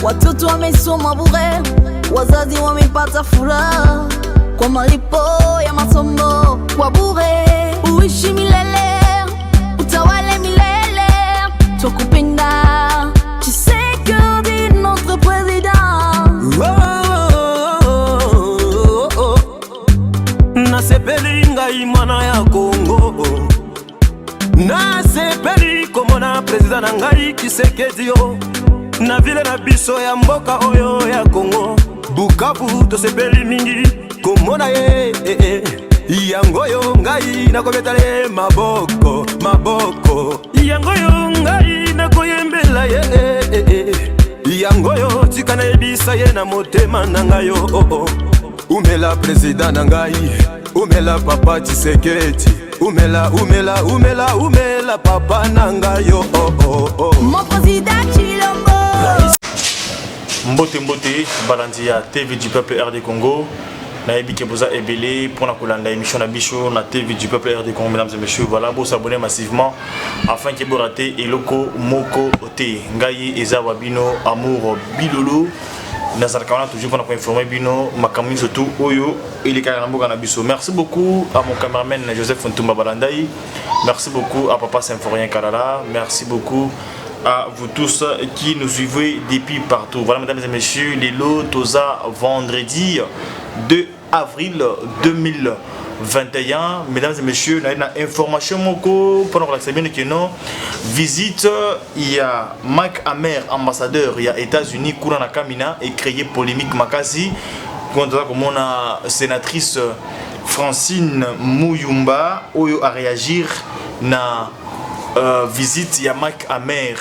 watoto wamesoma bure, wazazi wamepata furaha kwa malipo ya masomo kwa bure. Uishi milele, utawale milele, twakupenda Tshisekedi notre président. Nasepeli ngai mwana ya Kongo, nasepeli komona président na ngai Tshisekedi yo. Na vile na biso ya mboka oyo ya Kongo, Bukavu tosepeli mingi komona ye yango yo ngai nakobetale maboko maboko, yango yo ngai nakoyembela ye yango yo tika na ebisa ye na motema na ngai yo. Umela président na ngai, umela papa Tshisekedi, umela umela umela umela papa na ngai yo. Mon président Chilombo. Mbote mbote balandi ya TV du peuple RD Congo. Nayebi ke boza ebele pour na kolanda émission na bicho na TV du peuple RD Congo. Mesdames et messieurs, voilà, vous s'abonner massivement afin que vous ratez eloko moko te ngai eza wabino amour bilolo. Nazarkana toujours pour informer bino makamuni surtout oyo il est na biso. Merci beaucoup à mon cameraman Joseph Ntumba Balandai. Merci beaucoup à papa Symphorien Kalala. Merci beaucoup à vous tous qui nous suivez depuis partout. Voilà, mesdames et messieurs, les lots Toza vendredi 2 avril 2021. Mesdames et messieurs, on a une information pendant la semaine que non visite. Il y a Mike Hammer, ambassadeur, il y a États-Unis, Kourana Kamina et créé polémique Makasi contre la sénatrice Francine Muyumba Oyo à réagir na visite ya Mike Hammer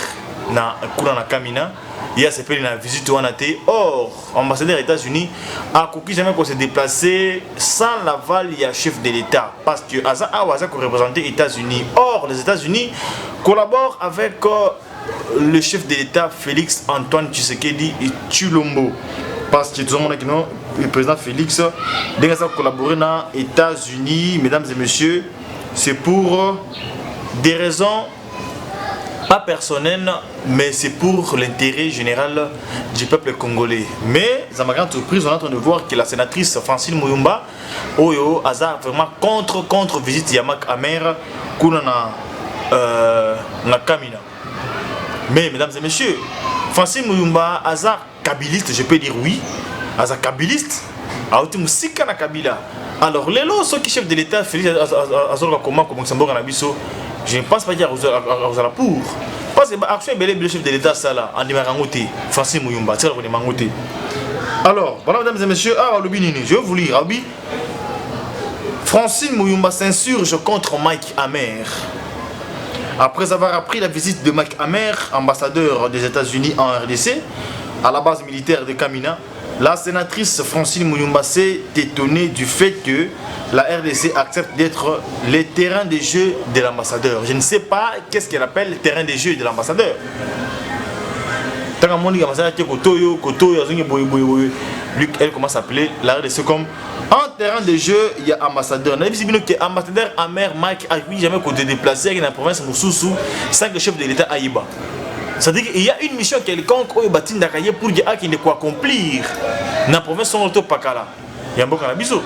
na Kourana Kamina. Il y a cette visite où on a été. Or, ambassadeur des États-Unis a coupé jamais qu'on se déplacer sans l'aval du chef de l'État. Parce que Aza représenté les États-Unis. Or, les États-Unis collaborent avec le chef de l'État Félix Antoine Tshisekedi et Chilombo. Parce que tout le monde le président Félix a collaboré dans les États-Unis, mesdames et messieurs, c'est pour des raisons pas personnelles, mais c'est pour l'intérêt général du peuple congolais. Mais, à ma grande surprise, on est en train de voir que la sénatrice Francine Muyumba, Oyo, Aza vraiment contre visite Yamak Amer, Kounana na Kamina. Mais, mesdames et messieurs, Francine Muyumba, Aza kabiliste, je peux dire oui, Aza kabiliste, Aouti Moussika na Kabila. Alors, les lots, ceux qui chef de l'État, Félix Azorga Koma, comme Luxembourg en Abisso, je ne pense pas qu'il y a Rosala pour. Parce que actuellement, le chef de l'État, ça là, en Dimarangote, Francine Muyumba, c'est le Mangote. Alors, voilà, mesdames et messieurs, je vais vous lire. Abi, Francine Muyumba s'insurge contre Mike Hammer. Après avoir appris la visite de Mike Hammer, ambassadeur des États-Unis en RDC, à la base militaire de Kamina, la sénatrice Francine Muyumba s'est étonnée du fait que la RDC accepte d'être le terrain de jeu de l'ambassadeur. Je ne sais pas qu'est-ce qu'elle appelle le terrain de jeu de l'ambassadeur. Elle commence à appeler la RDC comme un terrain de jeu, il y a ambassadeur. On a vu que ambassadeur Hammer Mike a jamais côté déplacé dans la province Moussoussou sans que le chef de l'État aïba. C'est-à-dire qu'il y a une mission quelconque au Batin d'Akaye pour qu'il ait de quoi accomplir dans la province de Pakala. Il y a un peu de biso.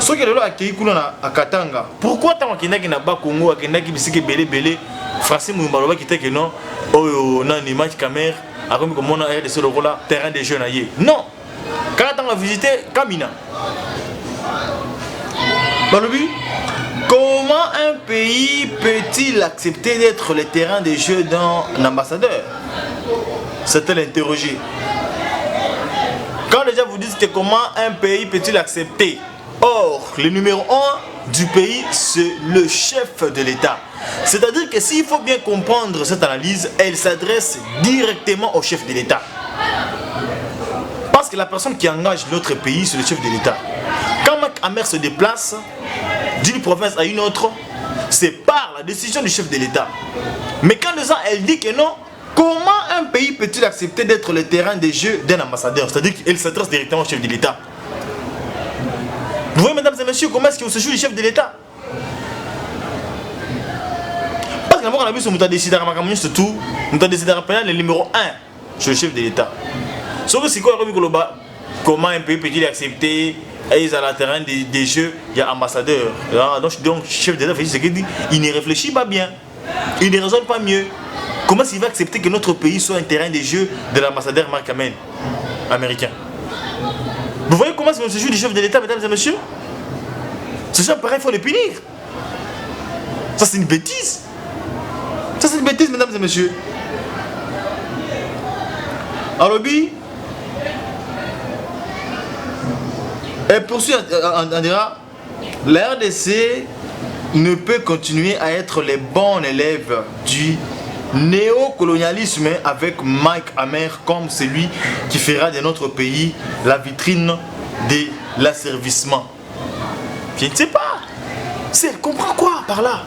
Ce qui est là à Katanga, pourquoi tant qu'il y a un Congo, qu'il y a un belé, Francine Muyumba qui était que non, oh, non, ni match caméra, à comme on a RDC le rôle terrain des jeunes. Non, quand on a visité Kamina. Dans le but, comment un pays peut-il accepter d'être le terrain de jeu d'un ambassadeur? C'est-elle interrogé. Quand déjà vous dites que comment un pays peut-il accepter? Or, le numéro 1 du pays, c'est le chef de l'État. C'est-à-dire que s'il faut bien comprendre cette analyse, elle s'adresse directement au chef de l'État. Parce que la personne qui engage l'autre pays, c'est le chef de l'État. Quand Mike Hammer se déplace d'une province à une autre, c'est par la décision du chef de l'État. Mais quand les gens, elle dit que non, comment un pays peut-il accepter d'être le terrain de jeu d'un ambassadeur? C'est-à-dire qu'elle s'adresse directement au chef de l'État. Vous voyez, mesdames et messieurs, comment est-ce qu'il se joue le chef de l'État? Parce que d'abord, on a vu ce que nous avons décidé à Makamouni, surtout, nous avons décidé à rappeler le numéro 1 sur le chef de l'État. Sauf que c'est quoi comment un pays peut-il accepter ils à la terrain des jeux, il y a ambassadeur. Donc chef d'État, il ne réfléchit pas bien. Il ne raisonne pas mieux. Comment il va accepter que notre pays soit un terrain de jeu de l'ambassadeur Marc Amen, américain? Vous voyez comment c'est ce jeu du chef de l'État, mesdames et messieurs? Ce genre pareil, il faut le punir. Ça c'est une bêtise. Ça c'est une bêtise, mesdames et messieurs. Alors, et poursuit, on dira, la RDC ne peut continuer à être les bons élèves du néocolonialisme avec Mike Hammer comme celui qui fera de notre pays la vitrine de l'asservissement. Je ne sais pas. Elle comprend quoi par là?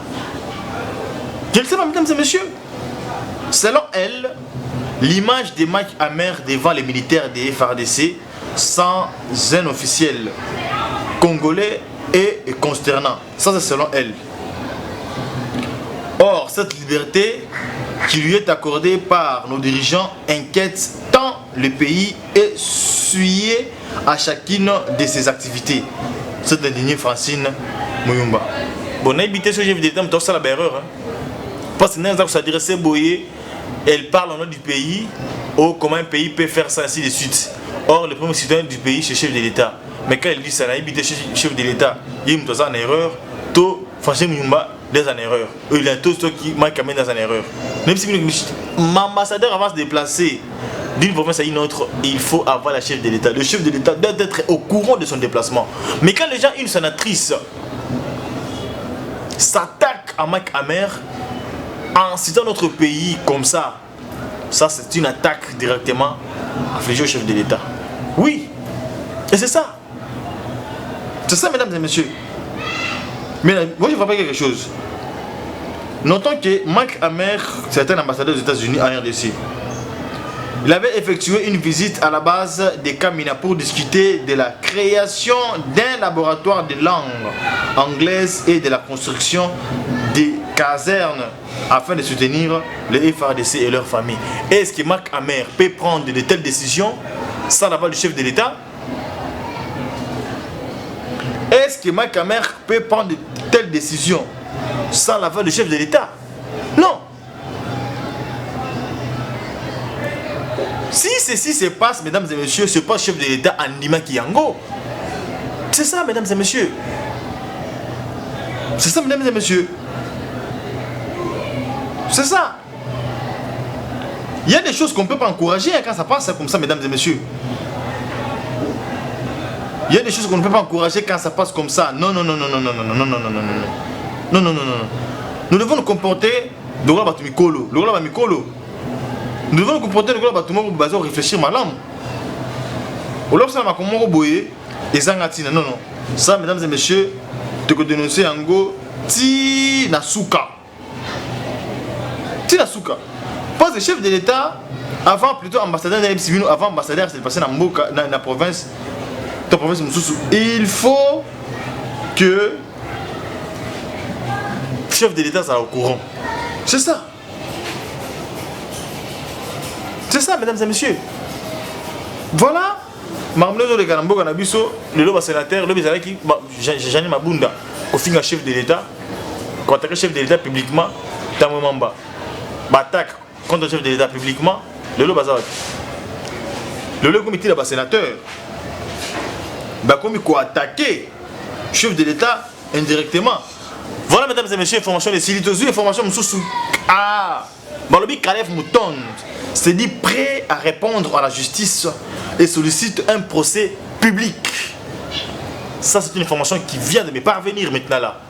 Je ne sais pas, mesdames et messieurs. Selon elle, l'image de Mike Hammer devant les militaires des FARDC sans un officiel congolais est consternant. Ça, c'est selon elle. Or, cette liberté qui lui est accordée par nos dirigeants inquiète tant le pays est souillé à chacune de ses activités. C'est l'indignée Francine Mouyumba. Bon, on a évité ce chef d'État, mais c'est la erreur. Parce que ça dirait c'est Boye, elle parle au nom du pays, ou comment un pays peut faire ça, ainsi de suite. Or, le premier citoyen du pays, c'est le chef de l'État. Mais quand elle dit ça, on a évité le chef de l'État, il y a une erreur, tout Francine Mouyumba est en erreur. Il y a tout ce qui manque à mettre dans une erreur. Même si l'ambassadeur avant de se déplacer d'une province à une autre, il faut avoir la chef de l'État. Le chef de l'État doit être au courant de son déplacement. Mais quand les gens, une sénatrice, s'attaque à Mike Hammer en citant notre pays comme ça, c'est une attaque directement infligée au chef de l'État. Oui, et c'est ça. C'est ça, mesdames et messieurs. Mais moi, je ne vois pas quelque chose. Notons que Mike Hammer, c'est un ambassadeur des États-Unis en RDC. Il avait effectué une visite à la base de Kamina pour discuter de la création d'un laboratoire de langue anglaise et de la construction des casernes afin de soutenir les FARDC et leurs familles. Est-ce que Mike Hammer peut prendre de telles décisions sans l'aval du chef de l'État? Est-ce que Mike Hammer peut prendre de telles décisions sans l'aval du chef de l'État? Non. Si ceci se passe, mesdames et messieurs, ce n'est pas le chef de l'État Andima Kiyango. C'est ça, mesdames et messieurs. C'est ça, mesdames et messieurs. C'est ça. Il y a des choses qu'on ne peut pas encourager quand ça passe comme ça, mesdames et messieurs. Il y a des choses qu'on ne peut pas encourager quand ça passe comme ça. Non, non, non, non, non, non, non, non, non, non, non, non, non, non, non, non, non. Nous devons nous comporter de la batumikolo, de la mikolo. Nous devons nous comporter de la batumikolo pour baser réfléchir malam. Ou alors ça m'a comment boyer et zangatina. Non, non. Ça, mesdames et messieurs, te que dénoncer en go ti nasuka. Ti nasuka. Parce que le chef de l'État, avant plutôt ambassadeur de l'Ipsivino, avant ambassadeur, c'est passé dans la province. Il faut que le chef de l'État soit au courant. C'est ça. C'est ça, mesdames et messieurs. Voilà. Marmelezo de Galambo Ganabiso, le loba sénateur, le bizarre qui Jeanne Mabunda, au fin de chef de l'État, quand attaque le chef de l'État publiquement, Tamomamba. Attaque contre le chef de l'État publiquement, le loba Zawad. Le comité de sénateur. Comme il faut attaquer le chef de l'État indirectement. Voilà, mesdames et messieurs, information de Silitozu, information de Ah, Balobi Kalef Mouton se dit prêt à répondre à la justice et sollicite un procès public. Ça, c'est une information qui vient de me parvenir maintenant là.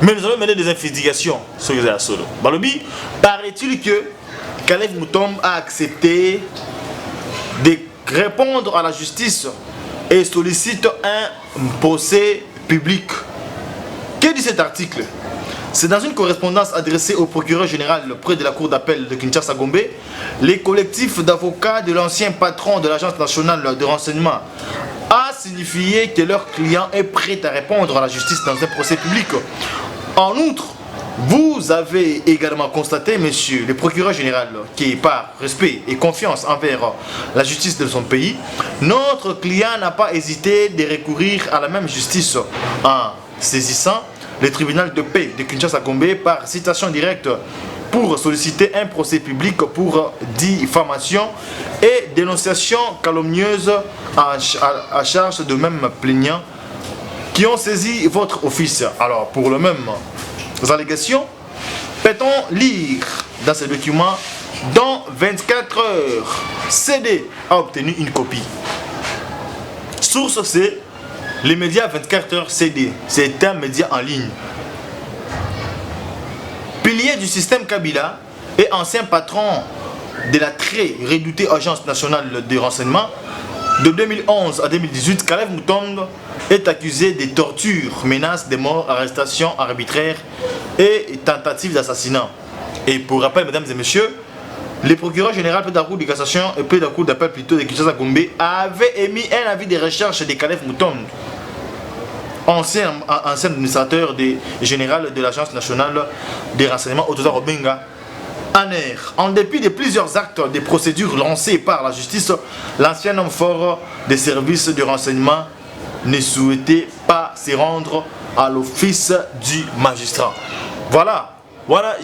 Mais nous avons mené des investigations sur les assos. Balobi, paraît-il que Kalef Mouton a accepté de répondre à la justice et sollicite un procès public. Que dit cet article? C'est dans une correspondance adressée au procureur général près de la cour d'appel de Kinshasa-Gombe, les collectifs d'avocats de l'ancien patron de l'Agence nationale de renseignement a signifié que leur client est prêt à répondre à la justice dans un procès public. En outre, Vous avez également constaté, monsieur le procureur général, qui par respect et confiance envers la justice de son pays, notre client n'a pas hésité de recourir à la même justice en saisissant le tribunal de paix de Kinshasa-Gombe par citation directe pour solliciter un procès public pour diffamation et dénonciation calomnieuse à charge de même plaignants qui ont saisi votre office. Alors, pour le même allégations, peut-on lire dans ces documents, dans 24 heures, CD a obtenu une copie. Source, c'est les médias 24 heures CD. C'est un média en ligne. Pilier du système Kabila et ancien patron de la très redoutée Agence nationale de renseignement, de 2011 à 2018, Kalev Moutombe est accusé de torture, menaces de mort, arrestations arbitraires et tentatives d'assassinat. Et pour rappel, mesdames et messieurs, le procureur général de la Cour de cassation et de la Cour d'appel plutôt de Kinshasa-Gombe avait émis un avis de recherche de Kalev Moutombe, ancien administrateur général de l'Agence nationale des renseignements Otoza Robenga. En dépit de plusieurs actes de procédures lancés par la justice, l'ancien homme fort des services de renseignement ne souhaitait pas se rendre à l'office du magistrat. Voilà,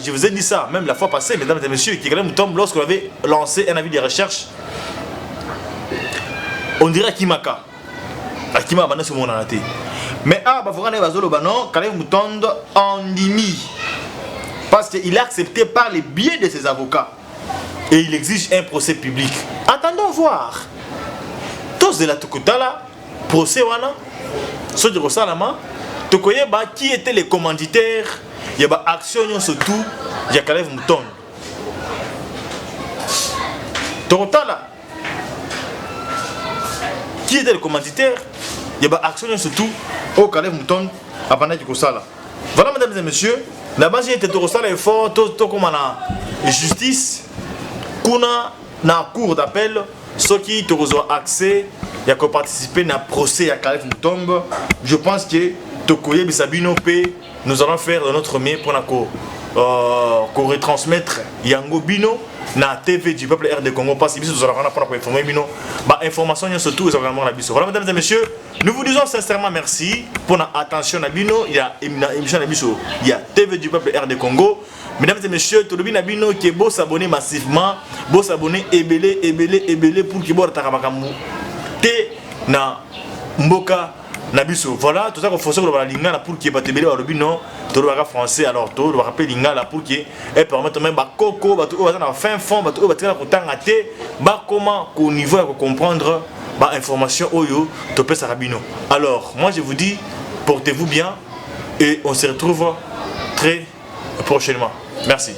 je vous ai dit ça, même la fois passée, mesdames et messieurs, qui Moutombe, lorsqu'on avait lancé un avis de recherche, on dirait Akimaka. Akima Bana sur mon anaté. Mais vous avez Kalev Moutombe en dimi. Parce qu'il est accepté par les biais de ses avocats. Et il exige un procès public. Attendons voir. Tous de la Tukutala, procès wana, ceux de Rosalama, Tokoyeba, qui étaient les commanditaires, il y a action surtout, il y a Kalev Moutombe. Tokotala, qui était le commanditaire, il y a action surtout, au Kalev Moutombe, à Panaki Kosala. Voilà, mesdames et messieurs. La base était de restar l'effort, tout comme la justice, kuna na cour d'appel, ceux qui ont accès, il y a participer à procès à Kalev Moutombe. Je pense que Tokoye Bisabino P, nous allons faire de notre mieux pour retransmettre Yango Bino na TV du peuple RD Congo, parce que nous allons informer Bino, information surtout les organes de Voilà, mesdames et messieurs, nous vous disons sincèrement merci pour notre attention à Bino. Il y a émission Nabiso, il y a TV du peuple RD Congo. Mesdames et messieurs, tout le monde Bino qui est beau s'abonner massivement, beau s'abonner ébélé pour qu'il boire Tarabakamu. Té na Mboka Nabiso. Voilà, tout ça qu'on fait sur le lingala pour qu'il y ait pas tébélé au Bino, tout le monde français alors tout le rappel lingala pour qu'il et permettre même coco, tout le monde fin fond, tout le monde pour tangaté, comment au niveau de comprendre information oyo topé sarabino. Alors moi je vous dis portez-vous bien et on se retrouve très prochainement. Merci.